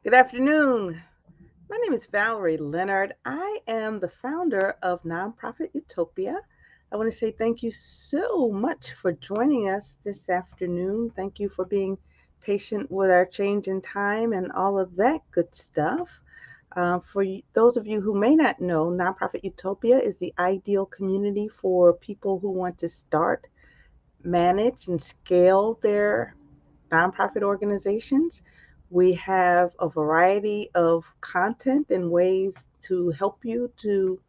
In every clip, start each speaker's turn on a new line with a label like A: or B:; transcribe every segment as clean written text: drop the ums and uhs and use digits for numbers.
A: Good afternoon. My name is Valerie Leonard. I am the founder of Nonprofit Utopia. I want to say thank you so much for joining us this afternoon. Thank you for being patient with our change in time and all of that good stuff. Those of you who may not know, Nonprofit Utopia is the ideal community for people who want to start, manage, and scale their nonprofit organizations. We have a variety of content and ways to help you to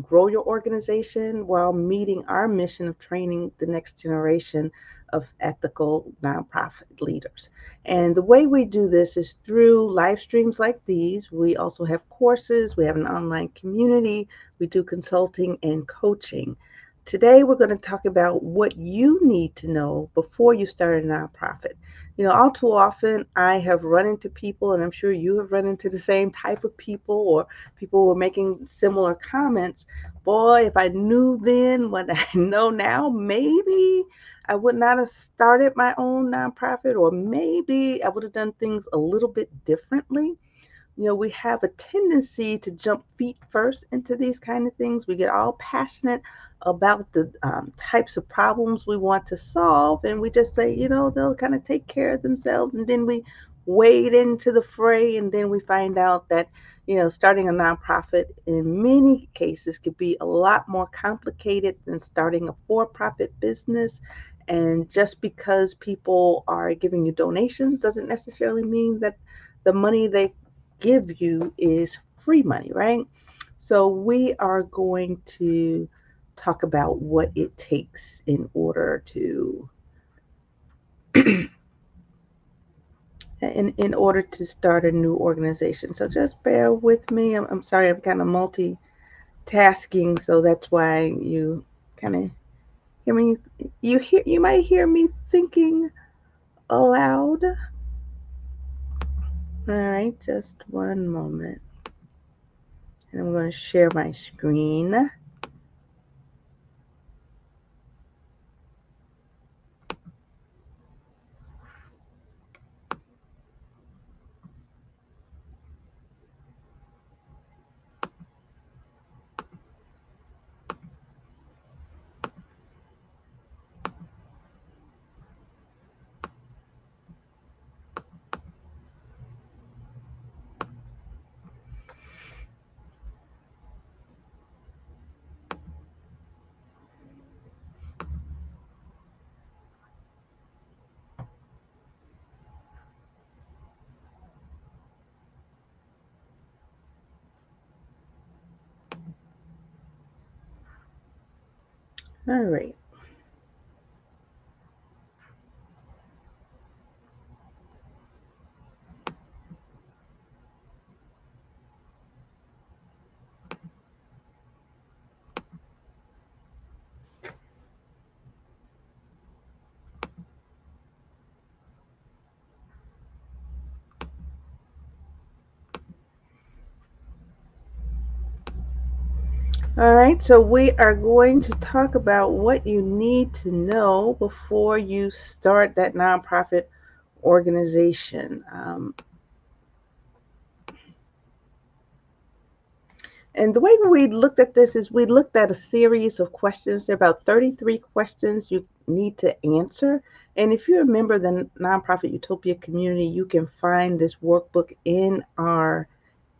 A: grow your organization while meeting our mission of training the next generation of ethical nonprofit leaders. And the way we do this is through live streams like these. We also have courses, we have an online community, we do consulting and coaching. Today, we're going to talk about what you need to know before you start a nonprofit. All too often, I have run into people, and I'm sure you have run into the same type of people, or people were making similar comments. Boy, if I knew then what I know now, maybe I would not have started my own nonprofit, or maybe I would have done things a little bit differently. We have a tendency to jump feet first into these kind of things. We get all passionate about the types of problems we want to solve, and we just say, they'll kind of take care of themselves. And then we wade into the fray, and then we find out that, starting a nonprofit in many cases could be a lot more complicated than starting a for profit business. And just because people are giving you donations doesn't necessarily mean that the money they give you is free money, right? So we are going to talk about what it takes in order to start a new organization. So just bear with me. I'm sorry, I'm kind of multitasking, so that's why you kind of hear me. You might hear me thinking aloud. All right, just one moment, and I'm going to share my screen. All right. All right, so we are going to talk about what you need to know before you start that nonprofit organization. And the way we looked at this is we looked at a series of questions. There are about 33 questions you need to answer. And if you're a member of the Nonprofit Utopia community, you can find this workbook in our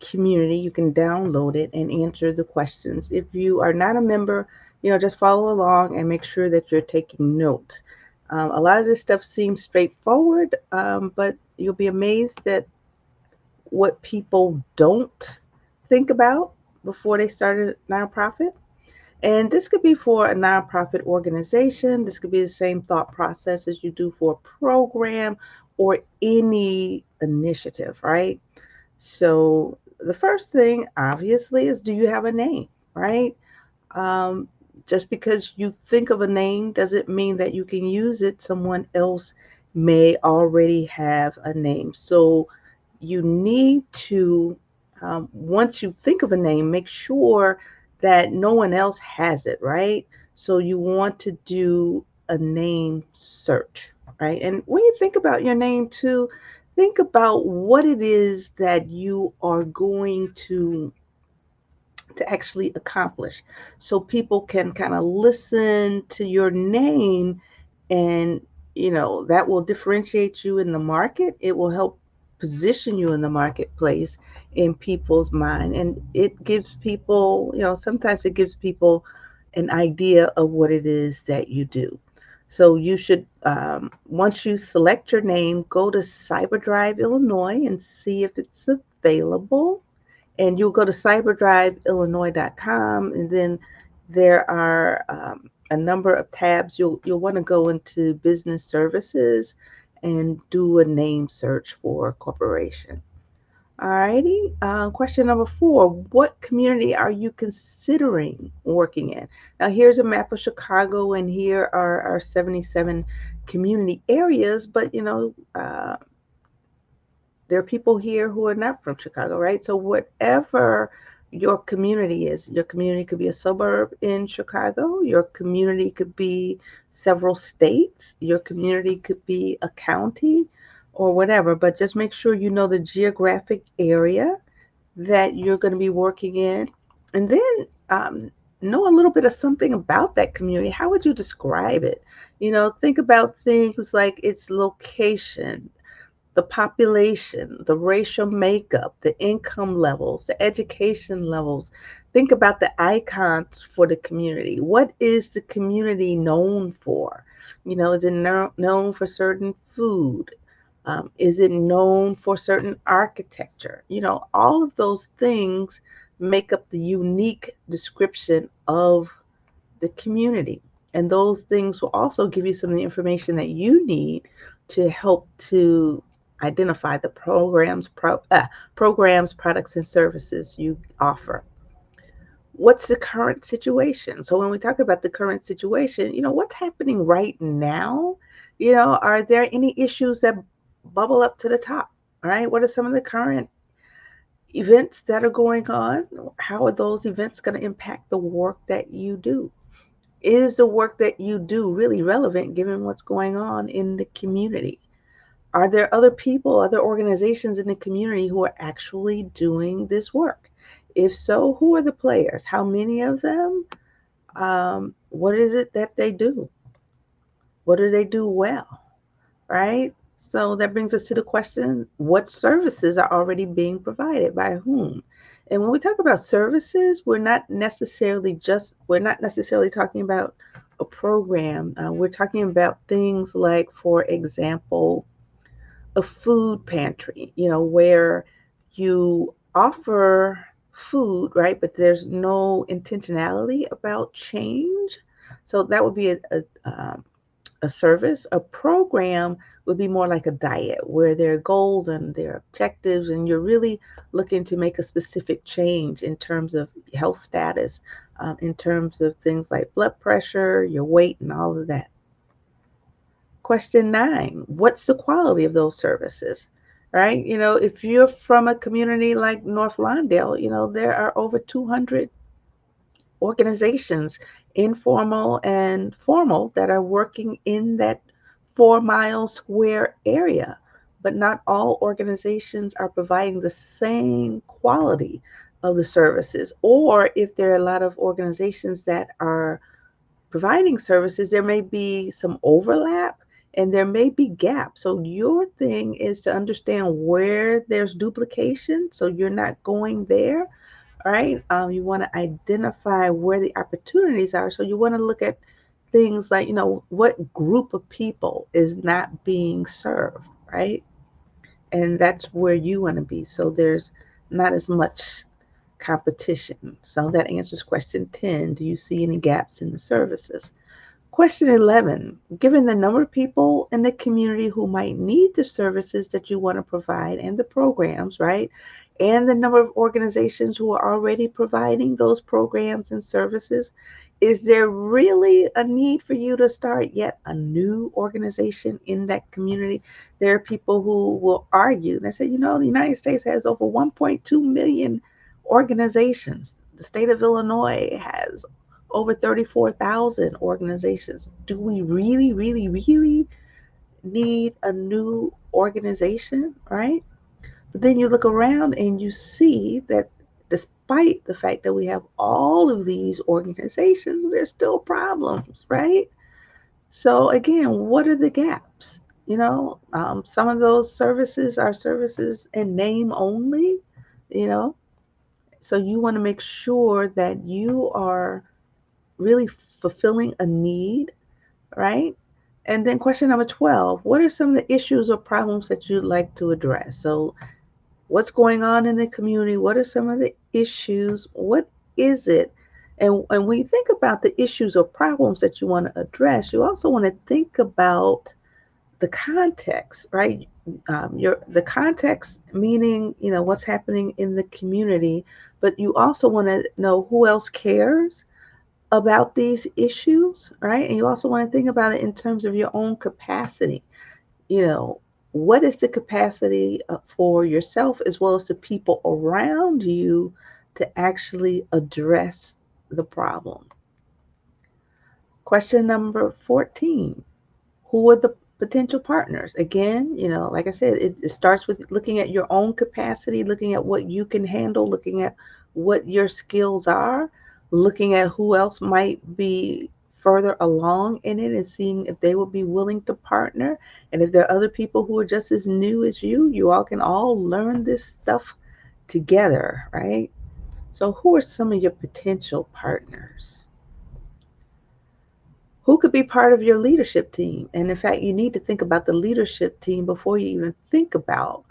A: community. You can download it and answer the questions. If you are not a member, just follow along and make sure that you're taking notes. A lot of this stuff seems straightforward, but you'll be amazed at what people don't think about before they start a nonprofit. And this could be for a nonprofit organization. This could be the same thought process as you do for a program or any initiative, right? So the first thing, obviously, is do you have a name, right? Um, just because you think of a name doesn't mean that you can use it. Someone else may already have a name. So you need to, once you think of a name, make sure that no one else has it, right? So you want to do a name search, right? And when you think about your name too, think about what it is that you are going to actually accomplish, so people can kind of listen to your name, and that will differentiate you in the market. It will help position you in the marketplace in people's mind, and it gives people, sometimes it gives people an idea of what it is that you do. So you should, once you select your name, go to Cyberdrive Illinois and see if it's available, and you'll go to cyberdriveillinois.com, and then there are a number of tabs. You'll want to go into business services and do a name search for a corporation. Alrighty. Question number 4: what community are you considering working in? Now, here's a map of Chicago, and here are our 77 community areas. But there are people here who are not from Chicago, right? So whatever your community could be a suburb in Chicago, your community could be several states, your community could be a county or whatever, but just make sure you know the geographic area that you're going to be working in. And then know a little bit of something about that community. How would you describe it? Think about things like its location, the population, the racial makeup, the income levels, the education levels. Think about the icons for the community. What is the community known for? Is it known for certain food? Is it known for certain architecture? All of those things make up the unique description of the community. And those things will also give you some of the information that you need to help to identify the programs, products, and services you offer. What's the current situation? So when we talk about the current situation, what's happening right now? Are there any issues that bubble up to the top? Right? What are some of the current events that are going on? How are those events going to impact the work that you do? Is the work that you do really relevant given what's going on in the community? Are there other people, other organizations in the community who are actually doing this work? If so, who are the players? How many of them? What is it that they do? What do they do well? Right? So that brings us to the question: what services are already being provided by whom? And when we talk about services, we're not necessarily talking about a program. We're talking about things like, for example, a food pantry, where you offer food, right? But there's no intentionality about change. So that would be a service. A program would be more like a diet, where there are goals and there are objectives, and you're really looking to make a specific change in terms of health status, in terms of things like blood pressure, your weight, and all of that. Question 9: what's the quality of those services? Right? If you're from a community like North Lawndale, there are over 200 organizations, informal and formal, that are working in that 4 mile square area. But not all organizations are providing the same quality of the services. Or if there are a lot of organizations that are providing services, there may be some overlap and there may be gaps. So your thing is to understand where there's duplication so you're not going there. All right. You want to identify where the opportunities are. So you want to look at things like, what group of people is not being served, right? And that's where you want to be. So there's not as much competition. So that answers question 10. Do you see any gaps in the services? Question 11: given the number of people in the community who might need the services that you want to provide and the programs, right? And the number of organizations who are already providing those programs and services, is there really a need for you to start yet a new organization in that community? There are people who will argue. They say, the United States has over 1.2 million organizations. The state of Illinois has over 34,000 organizations. Do we really, really, really need a new organization, right? But then you look around and you see that despite the fact that we have all of these organizations, there's still problems, right? So again, what are the gaps? Some of those services are services in name only, you know. So you want to make sure that you are really fulfilling a need, right? And then question number 12, what are some of the issues or problems that you'd like to address? So what's going on in the community? What are some of the issues? What is it? And when you think about the issues or problems that you want to address, you also want to think about the context, right? The context meaning what's happening in the community, but you also want to know who else cares about these issues, right? And you also want to think about it in terms of your own capacity. You know, what is the capacity for yourself as well as the people around you to actually address the problem? Question number 14, who are the potential partners? Again, like I said, it starts with looking at your own capacity, looking at what you can handle, looking at what your skills are, looking at who else might be further along in it and seeing if they would be willing to partner. And if there are other people who are just as new as you all can all learn this stuff together, right? So, who are some of your potential partners? Who could be part of your leadership team? And in fact, you need to think about the leadership team before you even think about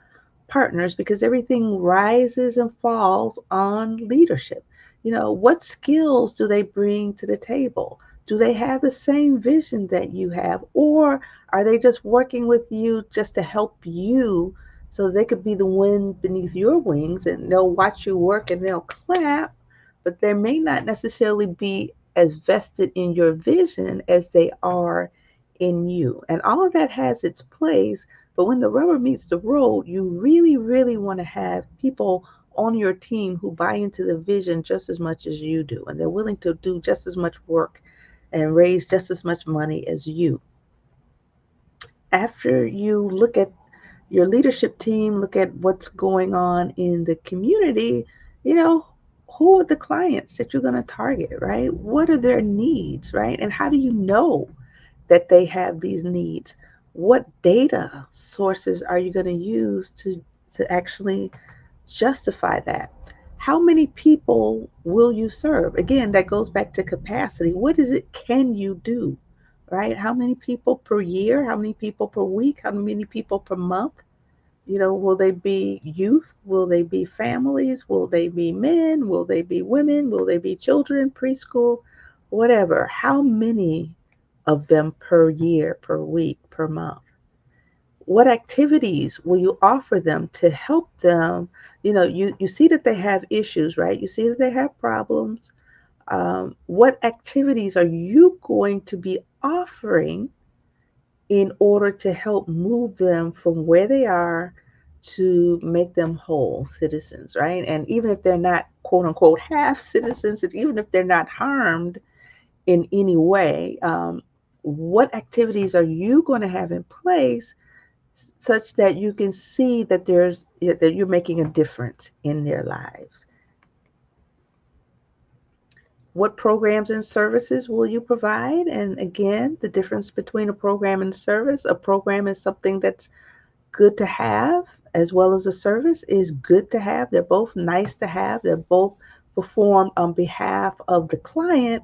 A: partners because everything rises and falls on leadership. What skills do they bring to the table? Do they have the same vision that you have? Or are they just working with you just to help you so they could be the wind beneath your wings and they'll watch you work and they'll clap, but they may not necessarily be as vested in your vision as they are in you. And all of that has its place, but when the rubber meets the road, you really, really want to have people on your team who buy into the vision just as much as you do, and they're willing to do just as much work and raise just as much money as you. After you look at your leadership team, look at what's going on in the community, you know, who are the clients that you're going to target, right? What are their needs, right? And how do you know that they have these needs? What data sources are you going to use to actually justify that? How many people will you serve? Again, that goes back to capacity. What is it can you do? Right? How many people per year? How many people per week? How many people per month? Will they be youth? Will they be families? Will they be men? Will they be women? Will they be children, preschool, whatever? How many of them per year, per week, per month? What activities will you offer them to help them? You see that they have issues, right? You see that they have problems. What activities are you going to be offering in order to help move them from where they are to make them whole citizens, right? And even if they're not quote unquote half citizens, and even if they're not harmed in any way, what activities are you going to have in place such that you can see that you're making a difference in their lives? What programs and services will you provide? And again, the difference between a program and service. A program is something that's good to have, as well as a service is good to have. They're both nice to have. They're both performed on behalf of the client,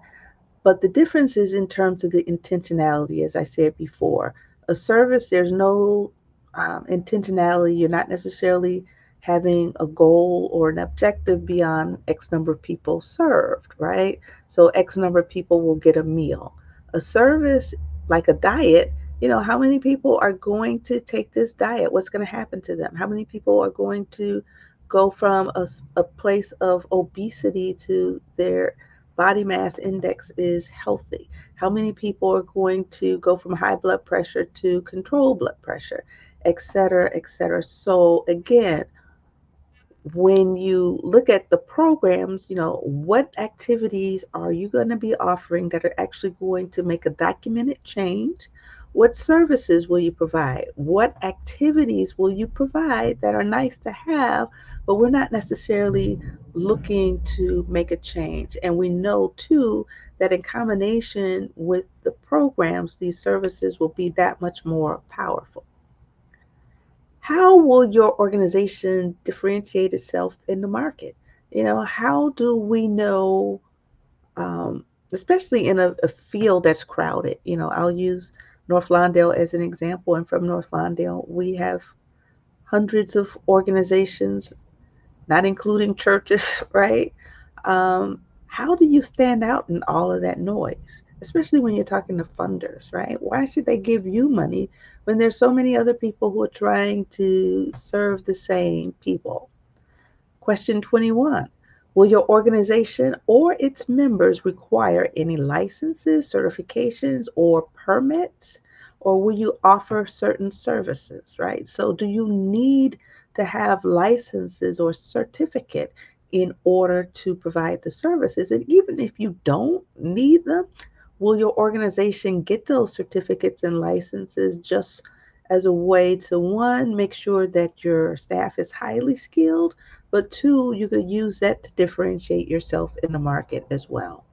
A: but the difference is in terms of the intentionality, as I said before. A service, there's no intentionality. You're not necessarily having a goal or an objective beyond X number of people served, right? So X number of people will get a meal. A service, like a diet, how many people are going to take this diet? What's going to happen to them? How many people are going to go from a place of obesity to their body mass index is healthy? How many people are going to go from high blood pressure to controlled blood pressure, et cetera, et cetera? So again, when you look at the programs, what activities are you going to be offering that are actually going to make a documented change? What services will you provide? What activities will you provide that are nice to have, but we're not necessarily looking to make a change? And we know too that in combination with the programs, these services will be that much more powerful. How will your organization differentiate itself in the market? How do we know, um, especially in a field that's crowded? I'll use North Lawndale as an example. And from North Lawndale, we have hundreds of organizations, not including churches, right? How do you stand out in all of that noise, especially when you're talking to funders, right? Why should they give you money when there's so many other people who are trying to serve the same people? Question 21. Will your organization or its members require any licenses, certifications, or permits? Or will you offer certain services, right? So, do you need to have licenses or certificate in order to provide the services? And even if you don't need them, will your organization get those certificates and licenses just as a way to, one, make sure that your staff is highly skilled, but two, you could use that to differentiate yourself in the market as well?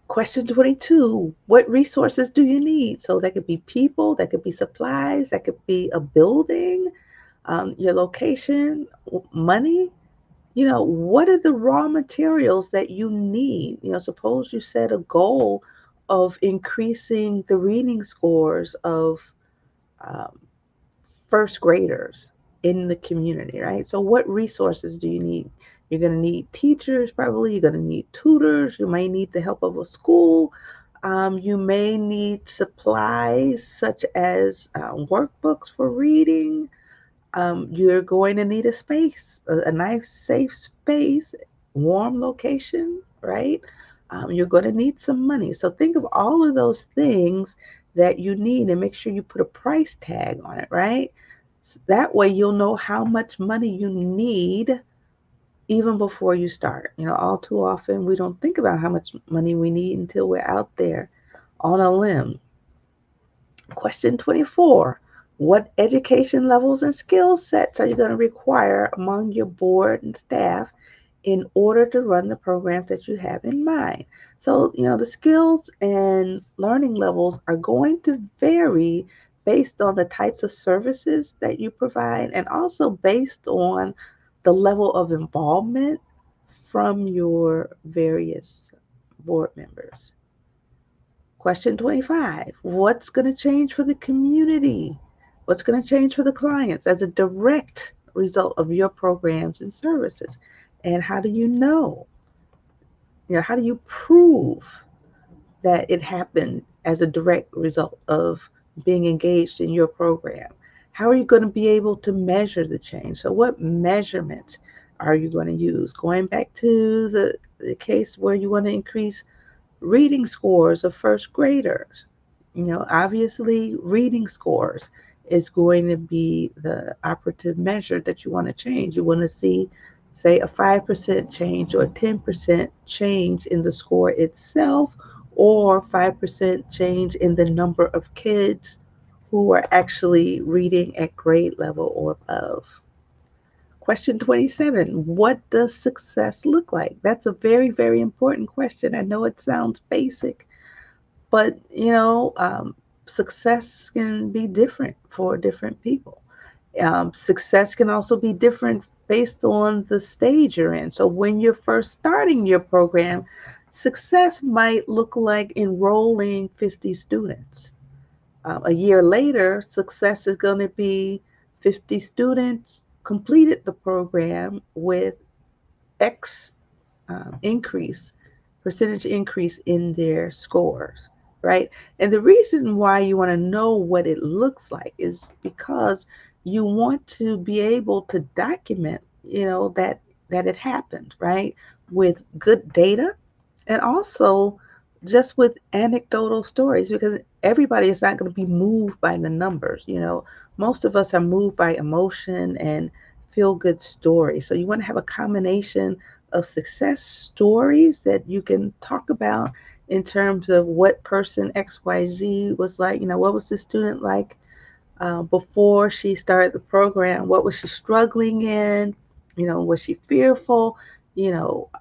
A: Question 22. What resources do you need? So that could be people, that could be supplies, that could be a building, your location, money. What are the raw materials that you need? Suppose you set a goal of increasing the reading scores of um, first graders in the community, right? So, what resources do you need? You're going to need teachers, probably. You're going to need tutors. You may need the help of a school. You may need supplies such as workbooks for reading. You're going to need a space, a nice, safe space, warm location, right? You're going to need some money. So think of all of those things that you need and make sure you put a price tag on it, right? So that way you'll know how much money you need even before you start. All too often we don't think about how much money we need until we're out there on a limb. Question 24. What education levels and skill sets are you going to require among your board and staff in order to run the programs that you have in mind? So, the skills and learning levels are going to vary based on the types of services that you provide and also based on the level of involvement from your various board members. Question 25. What's going to change for the community? What's going to change for the clients as a direct result of your programs and services? And how do you know? How do you prove that it happened as a direct result of being engaged in your program? How are you going to be able to measure the change? So, what measurements are you going to use? Going back to the case where you want to increase reading scores of first graders. Obviously, reading scores is going to be the operative measure that you want to change. You want to see, say, a 5% change or a 10% change in the score itself, or 5% change in the number of kids who are actually reading at grade level or above. Question 27. What does success look like? That's a very, very important question. I know it sounds basic, but success can be different for different people. Success can also be different based on the stage you're in. So when you're first starting your program, success might look like enrolling 50 students. A year later, success is going to be 50 students completed the program with X increase, percentage increase in their scores, right? And the reason why you want to know what it looks like is because you want to be able to document, that it happened, right? With good data and also just with anecdotal stories, because everybody is not going to be moved by the numbers. Most of us are moved by emotion and feel good stories. So you want to have a combination of success stories that you can talk about in terms of what person XYZ was like. What was the student like before she started the program? What was she struggling in? Was she fearful?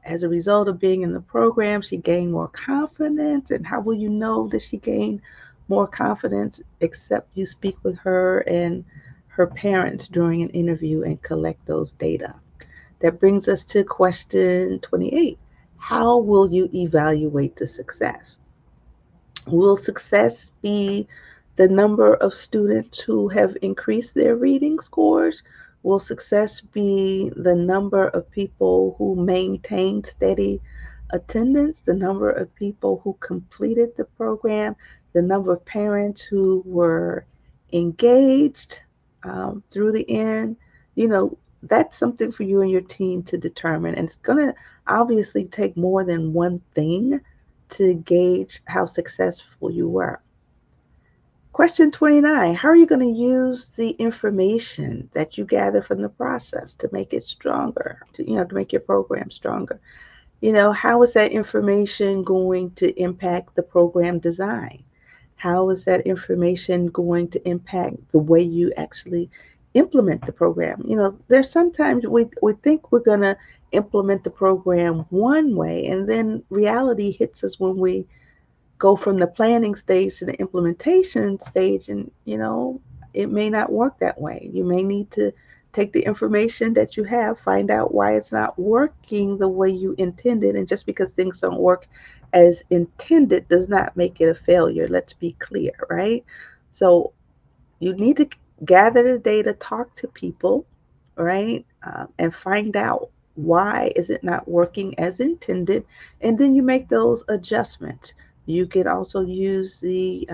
A: As a result of being in the program, she gained more confidence. And how will you know that she gained more confidence except you speak with her and her parents during an interview and collect those data? That brings us to question 28. How will you evaluate the success? Will success be the number of students who have increased their reading scores? Will success be the number of people who maintained steady attendance, the number of people who completed the program, the number of parents who were engaged through the end? That's something for you and your team to determine. And it's going to obviously take more than one thing to gauge how successful you were. Question 29. How are you going to use the information that you gather from the process to make it stronger, to make your program stronger? How is that information going to impact the program design? How is that information going to impact the way you actually implement the program? There's sometimes we think we're going to implement the program one way, and then reality hits us when we go from the planning stage to the implementation stage, and it may not work that way. You may need to take the information that you have, find out why it's not working the way you intended. And just because things don't work as intended does not make it a failure. Let's be clear, right? So you need to gather the data, talk to people, right? And find out why is it not working as intended, and then you make those adjustments. You can also use the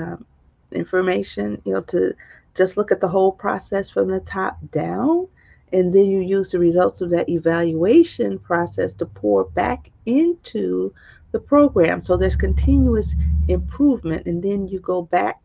A: information, to just look at the whole process from the top down, and then you use the results of that evaluation process to pour back into the program. So there's continuous improvement, and then you go back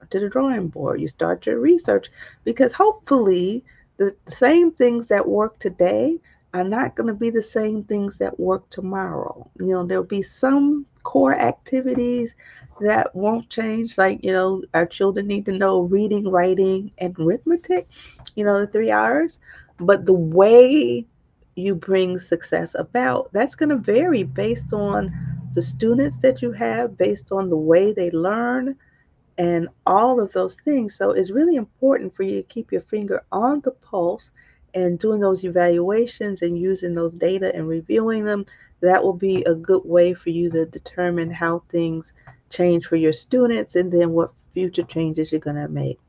A: to the drawing board. You start your research, because hopefully the same things that work today are not going to be the same things that work tomorrow. There'll be some core activities that won't change, like, our children need to know reading, writing, and arithmetic, the 3 R's. But the way you bring success about, that's going to vary based on the students that you have, based on the way they learn, and all of those things. So it's really important for you to keep your finger on the pulse and doing those evaluations and using those data and reviewing them. That will be a good way for you to determine how things change for your students and then what future changes you're going to make.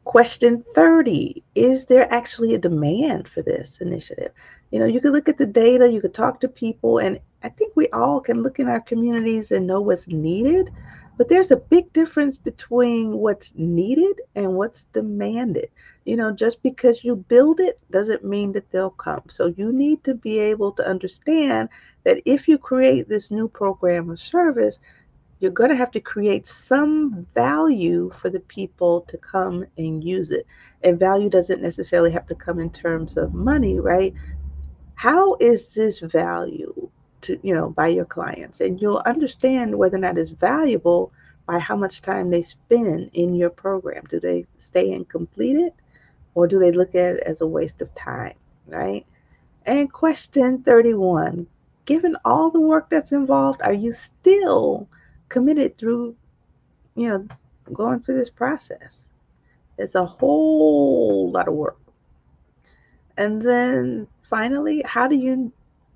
A: Question 30. Is there actually a demand for this initiative? You could look at the data, you could talk to people, and I think we all can look in our communities and know what's needed. But there's a big difference between what's needed and what's demanded. Just because you build it doesn't mean that they'll come. So you need to be able to understand that if you create this new program or service, you're going to have to create some value for the people to come and use it. And value doesn't necessarily have to come in terms of money, right? How is this value to, by your clients? And you'll understand whether or not it's valuable by how much time they spend in your program. Do they stay and complete it, or do they look at it as a waste of time, right? And question 31. Given all the work that's involved, are you still committed through, you know, going through this process? It's a whole lot of work. And then finally, how do you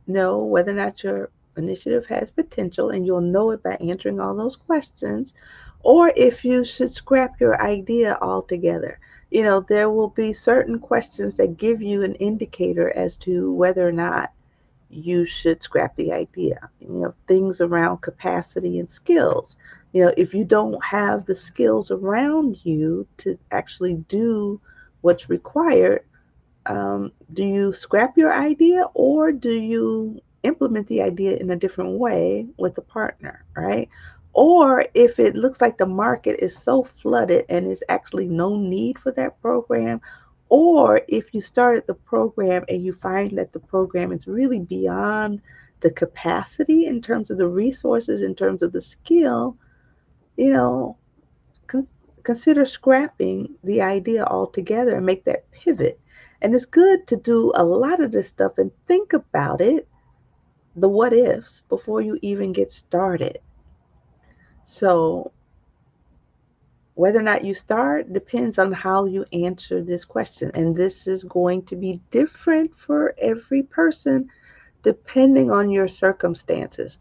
A: know whether or not your initiative has potential? And you'll know it by answering all those questions, or if you should scrap your idea altogether. There will be certain questions that give you an indicator as to whether or not you should scrap the idea. Things around capacity and skills. If you don't have the skills around you to actually do what's required, do you scrap your idea, or do you implement the idea in a different way with a partner, right? Or if it looks like the market is so flooded and there's actually no need for that program, or if you started the program and you find that the program is really beyond the capacity, in terms of the resources, in terms of the skill, you know, con- consider scrapping the idea altogether and make that pivot. And it's good to do a lot of this stuff and think about it, the what ifs, before you even get started. So, whether or not you start depends on how you answer this question. And this is going to be different for every person depending on your circumstances.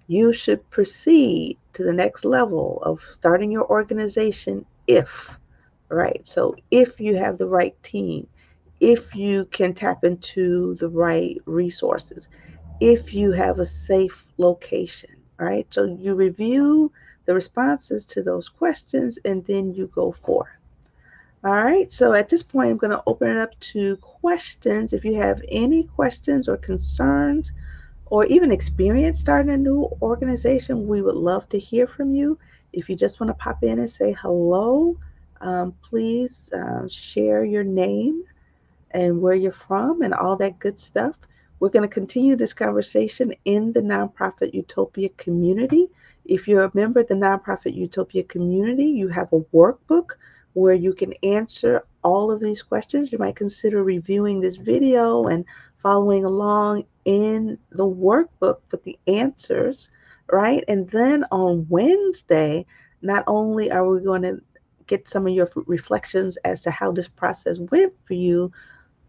A: You should proceed to the next level of starting your organization if, right? So if you have the right team, if you can tap into the right resources, if you have a safe location, right? So you review the responses to those questions and then you go forth. All right, so at this point, I'm going to open it up to questions. If you have any questions or concerns, or even experience starting a new organization, we would love to hear from you. If you just want to pop in and say hello, please share your name and where you're from and all that good stuff. We're going to continue this conversation in the Nonprofit Utopia community. If you're a member of the Nonprofit Utopia community, you have a workbook where you can answer all of these questions. You might consider reviewing this video and following along in the workbook with the answers, right? And then on Wednesday, not only are we going to get some of your reflections as to how this process went for you,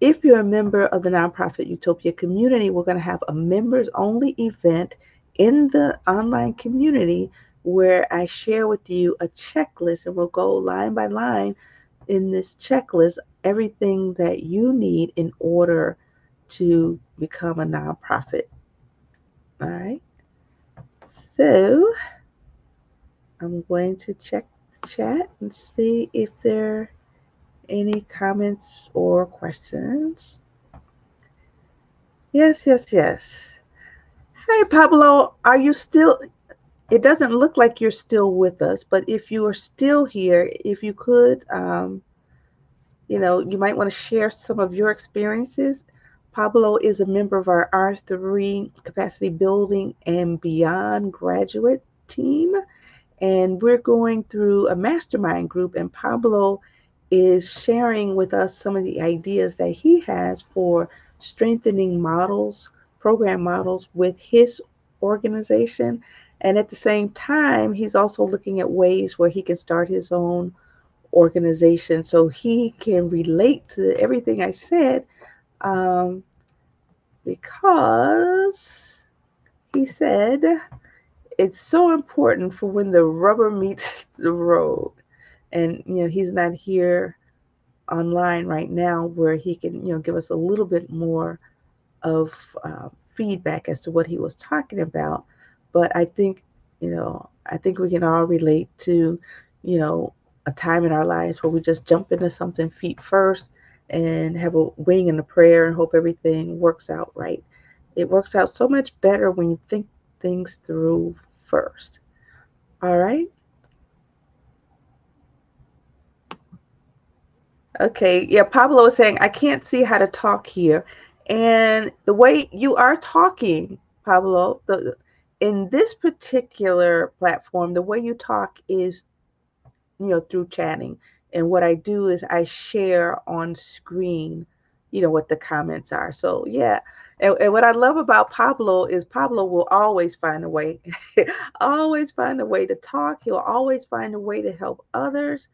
A: if you're a member of the Nonprofit Utopia community, we're going to have a members only event in the online community where I share with you a checklist, and we'll go line by line in this checklist everything that you need in order to become a nonprofit. All right. So I'm going to check the chat and see if there are any comments or questions. Yes, yes, yes. Hey, Pablo, are you still? It doesn't look like you're still with us, but if you are still here, if you could, you might want to share some of your experiences. Pablo is a member of our R3 Capacity Building and Beyond graduate team, and we're going through a mastermind group, and Pablo is sharing with us some of the ideas that he has for strengthening models, program models with his organization. And at the same time, he's also looking at ways where he can start his own organization so he can relate to everything I said, um, because he said it's so important for when the rubber meets the road. And he's not here online right now where he can give us a little bit more of feedback as to what he was talking about. But I think we can all relate to a time in our lives where we just jump into something feet first and have a wing and a prayer and hope everything works out right. It works out so much better when you think things through first. All right. Okay, yeah, Pablo is saying, I can't see how to talk here. And the way you are talking, Pablo, in this particular platform, the way you talk is through chatting. And what I do is I share on screen, what the comments are. So yeah. And what I love about Pablo is Pablo will always find a way, always find a way to talk. He'll always find a way to help others.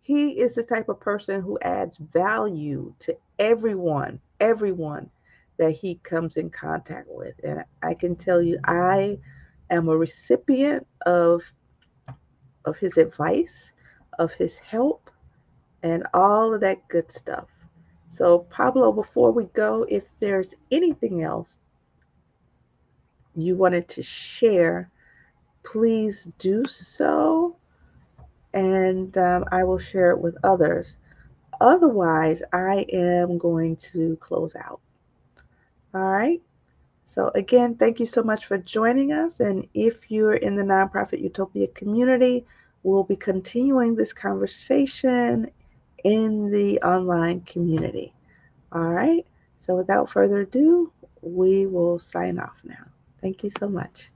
A: He is the type of person who adds value to everyone that he comes in contact with. And I can tell you, I am a recipient of his advice, of his help, and all of that good stuff. So, Pablo, before we go, if there's anything else you wanted to share, please do so, and I will share it with others. Otherwise, I am going to close out. All right. So, again, thank you so much for joining us. And if you're in the Nonprofit Utopia community, we'll be continuing this conversation in the online community. All right. So without further ado, we will sign off now. Thank you so much.